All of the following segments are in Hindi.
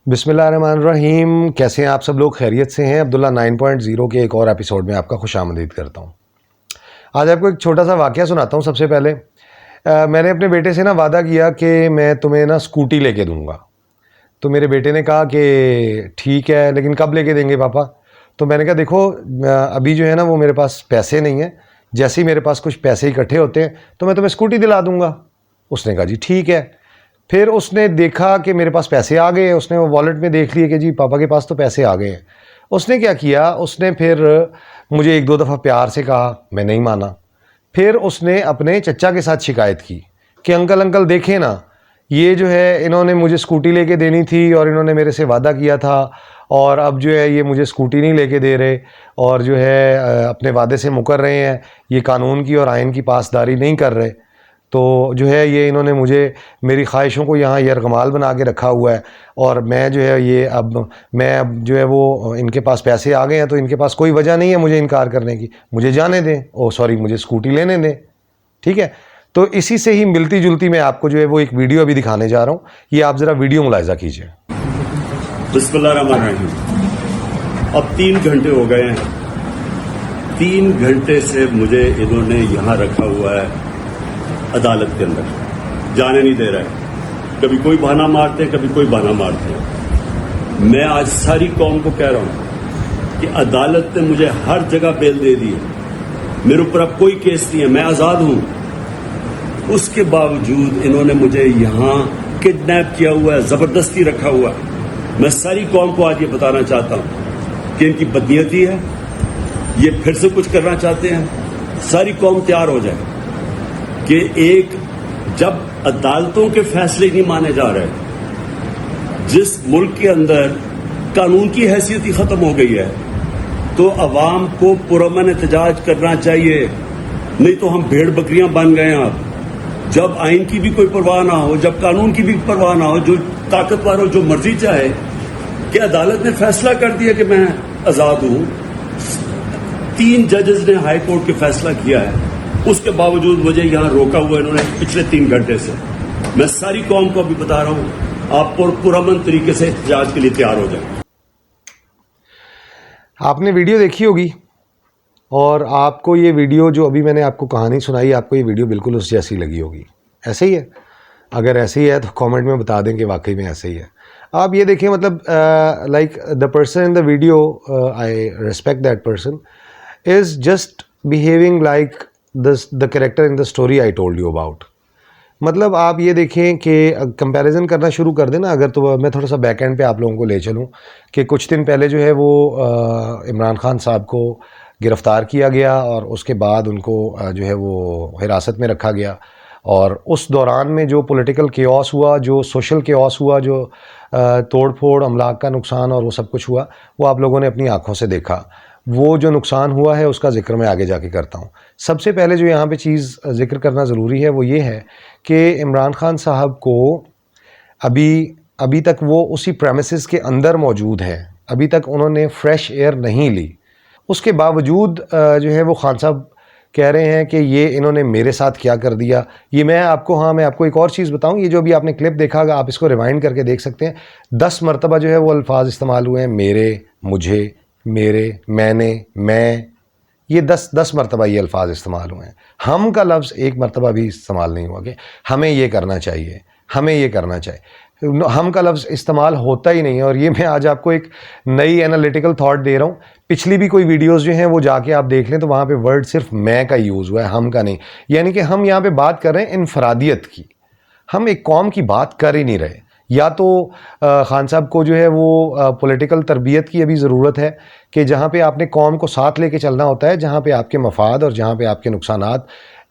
बिस्मिल्लाहिर्रहमानिर्रहीम। कैसे हैं आप सब लोग? खैरियत से हैं? अब्दुल्ला 9.0 के एक और एपिसोड में आपका खुशामदीद करता हूं। आज आपको एक छोटा सा वाक़या सुनाता हूं। सबसे पहले मैंने अपने बेटे से ना वादा किया कि मैं तुम्हें ना स्कूटी लेके दूंगा। तो मेरे बेटे ने कहा कि ठीक है, लेकिन कब लेके देंगे पापा? तो मैंने कहा देखो, अभी जो है ना वो मेरे पास पैसे नहीं हैं। जैसे ही मेरे पास कुछ पैसे इकट्ठे होते हैं तो मैं तुम्हें स्कूटी दिला दूंगा। उसने कहा जी ठीक है। फिर उसने देखा कि मेरे पास पैसे आ गए। उसने वो वॉलेट में देख लिए कि जी पापा के पास तो पैसे आ गए हैं। उसने क्या किया, उसने फिर मुझे एक दो दफ़ा प्यार से कहा, मैं नहीं माना। फिर उसने अपने चचा के साथ शिकायत की कि अंकल अंकल देखें ना, ये जो है इन्होंने मुझे स्कूटी लेके देनी थी और इन्होंने मेरे से वादा किया था और अब जो है ये मुझे स्कूटी नहीं लेके दे रहे और जो है अपने वादे से मुकर रहे हैं। ये कानून की और आइन की पासदारी नहीं कर रहे। तो जो है ये इन्होंने मुझे मेरी ख्वाहिशों को यहाँ यरगमाल बना के रखा हुआ है और मैं जो है ये अब जो है वो इनके पास पैसे आ गए हैं तो इनके पास कोई वजह नहीं है मुझे इनकार करने की। मुझे जाने दें, मुझे स्कूटी लेने दें। ठीक है, तो इसी से ही मिलती जुलती मैं आपको जो है वो एक वीडियो अभी दिखाने जा रहा हूँ। ये आप ज़रा वीडियो मुलाहिजा कीजिए। बिस्मिल्लाहिर्रहमानिर्रहीम। अब 3 घंटे हो गए हैं। 3 घंटे से मुझे इन्होंने यहाँ रखा हुआ है अदालत के अंदर, जाने नहीं दे रहा है। कभी कोई बहाना मारते हैं, कभी कोई बहाना मारते हैं। मैं आज सारी कौम को कह रहा हूं कि अदालत ने मुझे हर जगह बेल दे दी है। मेरे ऊपर अब कोई केस नहीं है, मैं आजाद हूं। उसके बावजूद इन्होंने मुझे यहां किडनैप किया हुआ है, जबरदस्ती रखा हुआ है। मैं सारी कौम को आज ये बताना चाहता हूं कि इनकी बदनीयती है, ये फिर से कुछ करना चाहते हैं। सारी कौम तैयार हो जाए कि एक जब अदालतों के फैसले नहीं माने जा रहे, जिस मुल्क के अंदर कानून की हैसियत ही खत्म हो गई है, तो अवाम को पुरअमन एहतजाज करना चाहिए। नहीं तो हम भेड़ बकरियां बन गए हैं। अब जब आइन की भी कोई परवाह ना हो, जब कानून की भी परवाह ना हो, जो ताकतवर हो जो मर्जी चाहे कि अदालत ने फैसला कर दिया कि मैं आजाद हूं। 3 जजेस ने हाई कोर्ट के फैसला किया है, उसके बावजूद मुझे यहां रोका हुआ इन्होंने पिछले 3 घंटे से। मैं सारी कौम को अभी बता रहा हूं, आप पुरअमन तरीके से एहतजाज के लिए तैयार हो जाए। आपने वीडियो देखी होगी और आपको ये वीडियो जो अभी मैंने आपको कहानी सुनाई, आपको ये वीडियो बिल्कुल उस जैसी लगी होगी। ऐसे ही है? अगर ऐसे ही है तो कमेंट में बता दें कि वाकई में ऐसे ही है। आप ये देखें, मतलब like the person in the video, I respect that person, is just behaving like the character in the story I told you about. मतलब आप ये देखें कि कंपैरिजन करना शुरू कर देना। अगर तो मैं थोड़ा सा बैक एंड पे आप लोगों को ले चलूं कि कुछ दिन पहले जो है वो इमरान खान साहब को गिरफ़्तार किया गया और उसके बाद उनको जो है वो हिरासत में रखा गया और उस दौरान में जो पॉलिटिकल केओस हुआ, जो सोशल केओस हुआ, जो तोड़ फोड़, अमलाक का नुकसान और वो सब कुछ हुआ, वो आप लोगों ने अपनी आंखों से देखा। वो जो नुकसान हुआ है उसका ज़िक्र मैं आगे जाके करता हूँ। सबसे पहले जो यहाँ पे चीज़ ज़िक्र करना ज़रूरी है वो ये है कि इमरान खान साहब को अभी तक वो उसी प्रेमिसेस के अंदर मौजूद हैं। अभी तक उन्होंने फ्रेश एयर नहीं ली। उसके बावजूद जो है वो खान साहब कह रहे हैं कि ये इन्होंने मेरे साथ क्या कर दिया। ये मैं आपको एक और चीज़ बताऊँ। ये जो अभी आपने क्लिप देखा, आप इसको रिवाइंड करके देख सकते हैं। 10 मरतबा जो है वो अल्फाज इस्तेमाल हुए हैं, मेरे, मुझे, मेरे, मैंने, मैं। ये 10 मरतबा ये अल्फाज इस्तेमाल हुए हैं। हम का लफ्ज़ एक मरतबा भी इस्तेमाल नहीं हुआ कि हमें ये करना चाहिए, हमें ये करना चाहिए। हम का लफ्ज़ इस्तेमाल होता ही नहीं है। और ये मैं आज आपको एक नई एनालिटिकल थॉट दे रहा हूँ। पिछली भी कोई वीडियोस जो हैं वो जाके आप देख लें तो वहाँ पे वर्ड सिर्फ मैं का यूज़ हुआ है, हम का नहीं। यानी कि हम यहाँ पे बात कर रहे हैं इनफरादियत की। हम एक कौम की बात कर ही नहीं रहे। या तो खान साहब को जो है वो पॉलिटिकल तरबियत की अभी ज़रूरत है कि जहाँ पे आपने कौम को साथ लेके चलना होता है, जहाँ पे आपके मफाद और जहाँ पे आपके नुकसानात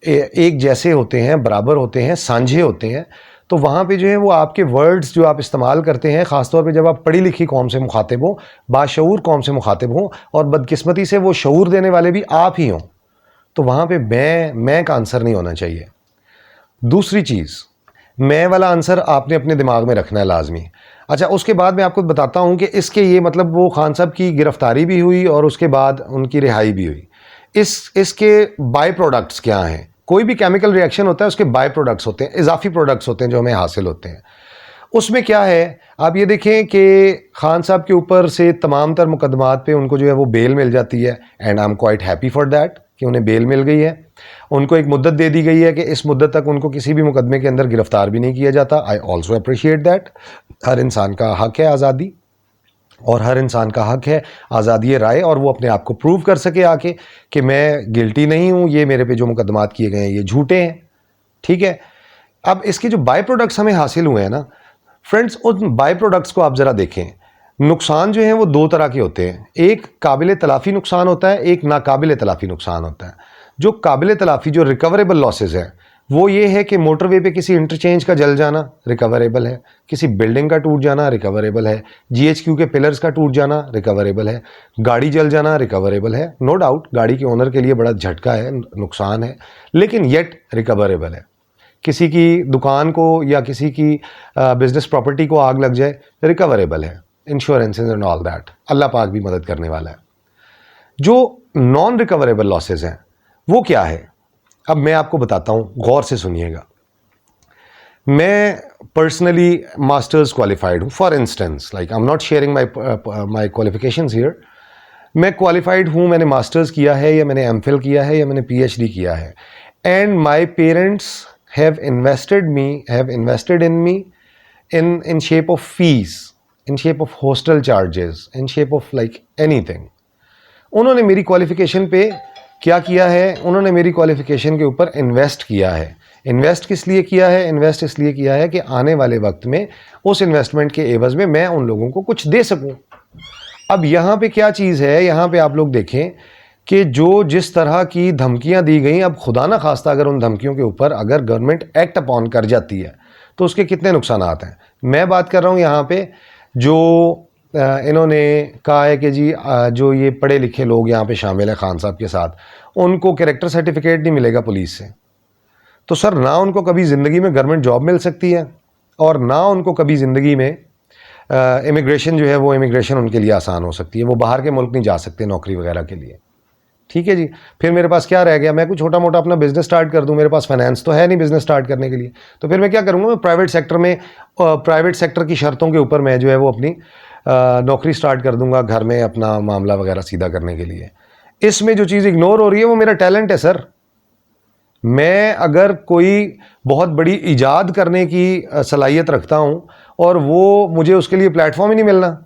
एक जैसे होते हैं, बराबर होते हैं, साझे होते हैं, तो वहाँ पे जो है वो आपके वर्ड्स जो आप इस्तेमाल करते हैं, ख़ासतौर पे जब आप पढ़ी लिखी कौम से मुखातिब हों, बाशऊर कौम से मुखातिब हों और बदकिस्मती से वो शऊर देने वाले भी आप ही हों, तो वहाँ पे मैं का आंसर नहीं होना चाहिए। दूसरी चीज़, मैं वाला आंसर आपने अपने दिमाग में रखना है लाजमी। अच्छा, उसके बाद मैं आपको बताता हूँ कि इसके ये मतलब वो खान साहब की गिरफ़्तारी भी हुई और उसके बाद उनकी रिहाई भी हुई। इसके बाय प्रोडक्ट्स क्या हैं? कोई भी केमिकल रिएक्शन होता है उसके बाय प्रोडक्ट्स होते हैं, इजाफी प्रोडक्ट्स होते हैं जो हमें हासिल होते हैं। उसमें क्या है, आप ये देखें कि खान साहब के ऊपर से तमाम तर मुकदमात पे उनको जो है वो बेल मिल जाती है, and I am quite happy for that कि उन्हें बेल मिल गई है। उनको एक मुद्दत दे दी गई है कि इस मुद्दत तक उनको किसी भी मुकदमे के अंदर गिरफ्तार भी नहीं किया जाता। I also appreciate that. हर इंसान का हक है आज़ादी, और हर इंसान का हक है आज़ादी राय, और वो अपने आप को प्रूव कर सके आके कि मैं गिल्टी नहीं हूँ, ये मेरे पे जो मुकदमात किए गए हैं ये झूठे हैं। ठीक है, अब इसके जो बाय प्रोडक्ट्स हमें हासिल हुए हैं ना फ्रेंड्स, उन बाय प्रोडक्ट्स को आप ज़रा देखें। नुकसान जो है वो दो तरह के होते हैं, एक काबिल तलाफ़ी नुकसान होता है, एक नाकाबिल तलाफ़ी नुकसान होता है। जो काबिल तलाफ़ी, जो रिकवरेबल लॉसेज है, वो ये है कि मोटरवे पे किसी इंटरचेंज का जल जाना रिकवरेबल है, किसी बिल्डिंग का टूट जाना रिकवरेबल है, जीएचक्यू के पिलर्स का टूट जाना रिकवरेबल है, गाड़ी जल जाना रिकवरेबल है। नो डाउट गाड़ी के ओनर के लिए बड़ा झटका है, नुकसान है, लेकिन येट रिकवरेबल है। किसी की दुकान को या किसी की बिजनेस प्रॉपर्टी को आग लग जाए रिकवरेबल है, इंश्योरेंस एंड ऑल दैट, अल्लाह पाक भी मदद करने वाला है। जो नॉन रिकवरेबल लॉसेज हैं वो क्या है, अब मैं आपको बताता हूँ, गौर से सुनिएगा। मैं पर्सनली मास्टर्स क्वालिफाइड हूँ, for instance, like I am not sharing my qualifications here. मैं क्वालिफाइड हूँ, मैंने मास्टर्स किया है या मैंने एमफिल किया है या मैंने पीएचडी किया है, and my parents have invested in me in shape of fees, in shape of hostel charges, in shape of like anything. उन्होंने मेरी क्वालिफिकेशन पे क्या किया है, उन्होंने मेरी क्वालिफिकेशन के ऊपर इन्वेस्ट किया है। इन्वेस्ट किस लिए किया है? इन्वेस्ट इसलिए किया है कि आने वाले वक्त में उस इन्वेस्टमेंट के एवज में मैं उन लोगों को कुछ दे सकूं। अब यहाँ पे क्या चीज़ है, यहाँ पे आप लोग देखें कि जो जिस तरह की धमकियां दी गई, अब खुदा ना खास्ता अगर उन धमकियों के ऊपर अगर गवर्नमेंट एक्ट अपॉन कर जाती है तो उसके कितने नुकसान आते हैं। मैं बात कर रहा हूँ यहाँ पे जो इन्होंने कहा है कि जी जो ये पढ़े लिखे लोग यहाँ पे शामिल हैं खान साहब के साथ, उनको कैरेक्टर सर्टिफिकेट नहीं मिलेगा पुलिस से। तो सर, ना उनको कभी ज़िंदगी में गवर्नमेंट जॉब मिल सकती है और ना उनको कभी ज़िंदगी में इमिग्रेशन जो है वो इमिग्रेशन उनके लिए आसान हो सकती है। वो बाहर के मुल्क नहीं जा सकते नौकरी वगैरह के लिए। ठीक है जी, फिर मेरे पास क्या रह गया? मैं कुछ छोटा मोटा अपना बिजनेस स्टार्ट कर दूं, मेरे पास फाइनेंस तो है नहीं बिजनेस स्टार्ट करने के लिए, तो फिर मैं क्या करूंगा? मैं प्राइवेट सेक्टर में प्राइवेट सेक्टर की शर्तों के ऊपर मैं जो है वो अपनी नौकरी स्टार्ट कर दूंगा घर में अपना मामला वगैरह सीधा करने के लिए। इसमें जो चीज़ इग्नोर हो रही है वो मेरा टैलेंट है सर। मैं अगर कोई बहुत बड़ी ईजाद करने की सलाहियत रखता हूँ और वो मुझे उसके लिए प्लेटफॉर्म ही नहीं मिलना।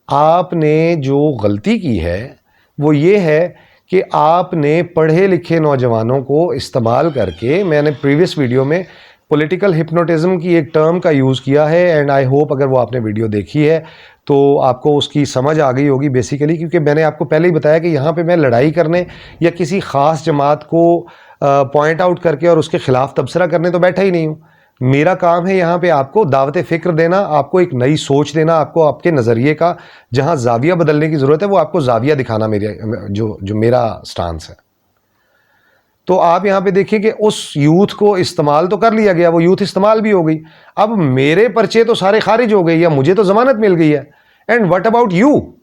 आपने जो गलती की है वो ये है कि आपने पढ़े लिखे नौजवानों को इस्तेमाल करके, मैंने प्रीवियस वीडियो में पॉलिटिकल हिप्नोटिज्म की एक टर्म का यूज़ किया है, एंड आई होप अगर वो आपने वीडियो देखी है तो आपको उसकी समझ आ गई होगी बेसिकली, क्योंकि मैंने आपको पहले ही बताया कि यहाँ पे मैं लड़ाई करने या किसी ख़ास जमात को पॉइंट आउट करके और उसके ख़िलाफ़ तबसरा करने तो बैठा ही नहीं हूँ। मेरा काम है यहाँ पे आपको दावत फ़िक्र देना, आपको एक नई सोच देना, आपको आपके नज़रिए का जहाँ जाविया बदलने की ज़रूरत है वो आपको जाविया दिखाना, मेरे जो मेरा स्टांस है। तो आप यहाँ पे देखिए कि उस यूथ को इस्तेमाल तो कर लिया गया, वो यूथ इस्तेमाल भी हो गई। अब मेरे पर्चे तो सारे खारिज हो गए या मुझे तो ज़मानत मिल गई है, एंड व्हाट अबाउट यू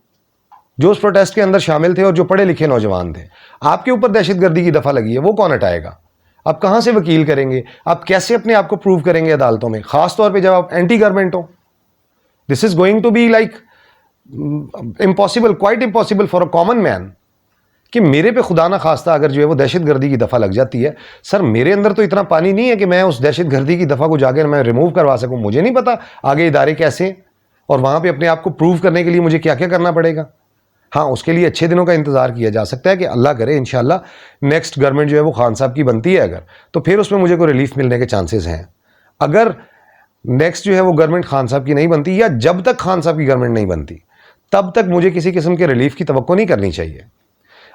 जो उस प्रोटेस्ट के अंदर शामिल थे और जो पढ़े लिखे नौजवान थे? आपके ऊपर दहशतगर्दी की दफ़ा लगी है, वो कौन हटाएगा? आप कहाँ से वकील करेंगे? आप कैसे अपने आप को प्रूव करेंगे अदालतों में, खास तौर पे जब आप एंटी गवर्नमेंट हो? This is going to be like impossible, quite impossible for a common man कि मेरे पे खुदा ना खास्ता अगर जो है वो दहशतगर्दी की दफ़ा लग जाती है। सर, मेरे अंदर तो इतना पानी नहीं है कि मैं उस दहशतगर्दी की दफ़ा को जाकर मैं रिमूव करवा सकूं। मुझे नहीं पता आगे इदारे कैसे हैं और वहाँ पे अपने आप को प्रूव करने के लिए मुझे क्या क्या करना पड़ेगा। हाँ, उसके लिए अच्छे दिनों का इंतज़ार किया जा सकता है कि अल्लाह करे इंशाल्लाह नेक्स्ट गवर्नमेंट जो है वो खान साहब की बनती है अगर, तो फिर उसमें मुझे कोई रिलीफ मिलने के चांसेस हैं। अगर नेक्स्ट जो है वो गवर्नमेंट खान साहब की नहीं बनती या जब तक खान साहब की गवर्नमेंट नहीं बनती तब तक मुझे किसी किस्म के रिलीफ की तवक्को नहीं करनी चाहिए।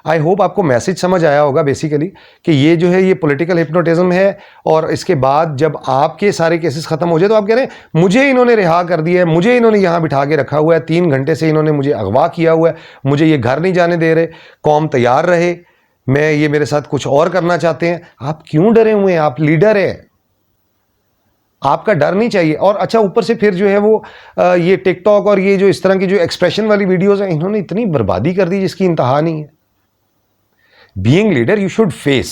आई होप आपको मैसेज समझ आया होगा बेसिकली कि ये जो है ये पॉलिटिकल हिप्नोटिज्म है, और इसके बाद जब आपके सारे केसेस ख़त्म हो जाए तो आप कह रहे हैं मुझे इन्होंने रिहा कर दिया है, मुझे इन्होंने यहाँ बिठा के रखा हुआ है, 3 घंटे से इन्होंने मुझे अगवा किया हुआ है, मुझे ये घर नहीं जाने दे रहे, कौम तैयार रहे, मैं ये मेरे साथ कुछ और करना चाहते हैं। आप क्यों डरे हुए हैं? आप लीडर हैं, आपका डर नहीं चाहिए। और अच्छा, ऊपर से फिर जो है वो ये टिकटॉक और ये जो इस तरह की जो एक्सप्रेशन वाली वीडियोज़ हैं, इन्होंने इतनी बर्बादी कर दी जिसकी इंतहा नहीं है। Being leader you should face.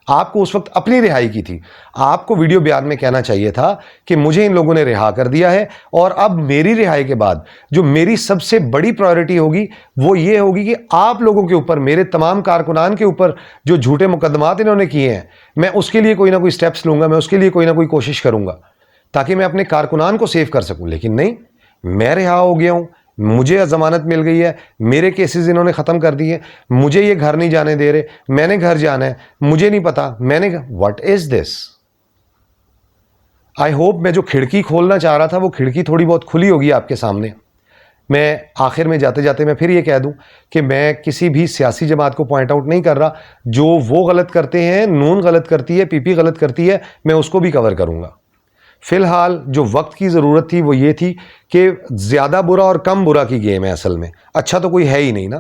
आपको उस वक्त अपनी रिहाई की थी। आपको वीडियो बयान में कहना चाहिए था कि मुझे इन लोगों ने रिहा कर दिया है और अब मेरी रिहाई के बाद जो मेरी सबसे बड़ी प्रायोरिटी होगी वो ये होगी कि आप लोगों के ऊपर, मेरे तमाम कारकुनान के ऊपर जो झूठे मुकदमात इन्होंने किए हैं, मैं उसके लिए कोई ना कोई स्टेप्स लूंगा, मैं उसके लिए कोई ना कोई कोशिश करूंगा ताकि मैं अपने कारकुनान को सेव कर सकूं। लेकिन नहीं, मैं रिहा हो गया हूं, मुझे जमानत मिल गई है, मेरे केसेस इन्होंने ख़त्म कर दिए, मुझे ये घर नहीं जाने दे रहे, मैंने घर जाना है, मुझे नहीं पता, मैंने, what is this? I hope मैं जो खिड़की खोलना चाह रहा था वो खिड़की थोड़ी बहुत खुली होगी आपके सामने। मैं आखिर में जाते जाते मैं फिर ये कह दूं कि मैं किसी भी सियासी जमात को पॉइंट आउट नहीं कर रहा। जो वो गलत करते हैं, नून गलत करती है, पीपी गलत करती है, मैं उसको भी कवर करूंगा। फिलहाल जो वक्त की ज़रूरत थी वो ये थी कि ज़्यादा बुरा और कम बुरा की गेम है असल में, अच्छा तो कोई है ही नहीं ना।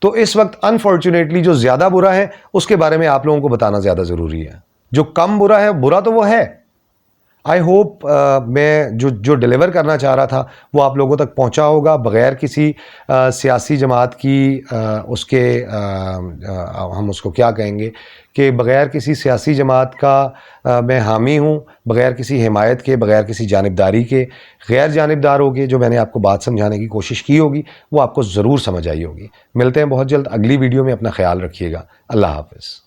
तो इस वक्त अनफॉर्चुनेटली जो ज़्यादा बुरा है उसके बारे में आप लोगों को बताना ज़्यादा ज़रूरी है। जो कम बुरा है, बुरा तो वो है। आई होप मैं जो डिलीवर करना चाह रहा था वो आप लोगों तक पहुंचा होगा, बग़ैर किसी सियासी जमात की हम उसको क्या कहेंगे कि बग़ैर किसी सियासी जमात का मैं हामी हूँ, बग़ैर किसी हिमायत के, बग़ैर किसी जानिबदारी के, गैर जानिबदार होगी। जो मैंने आपको बात समझाने की कोशिश की होगी वो आपको ज़रूर समझ आई होगी। मिलते हैं बहुत जल्द अगली वीडियो में। अपना ख्याल रखिएगा। अल्लाह हाफ़िज़।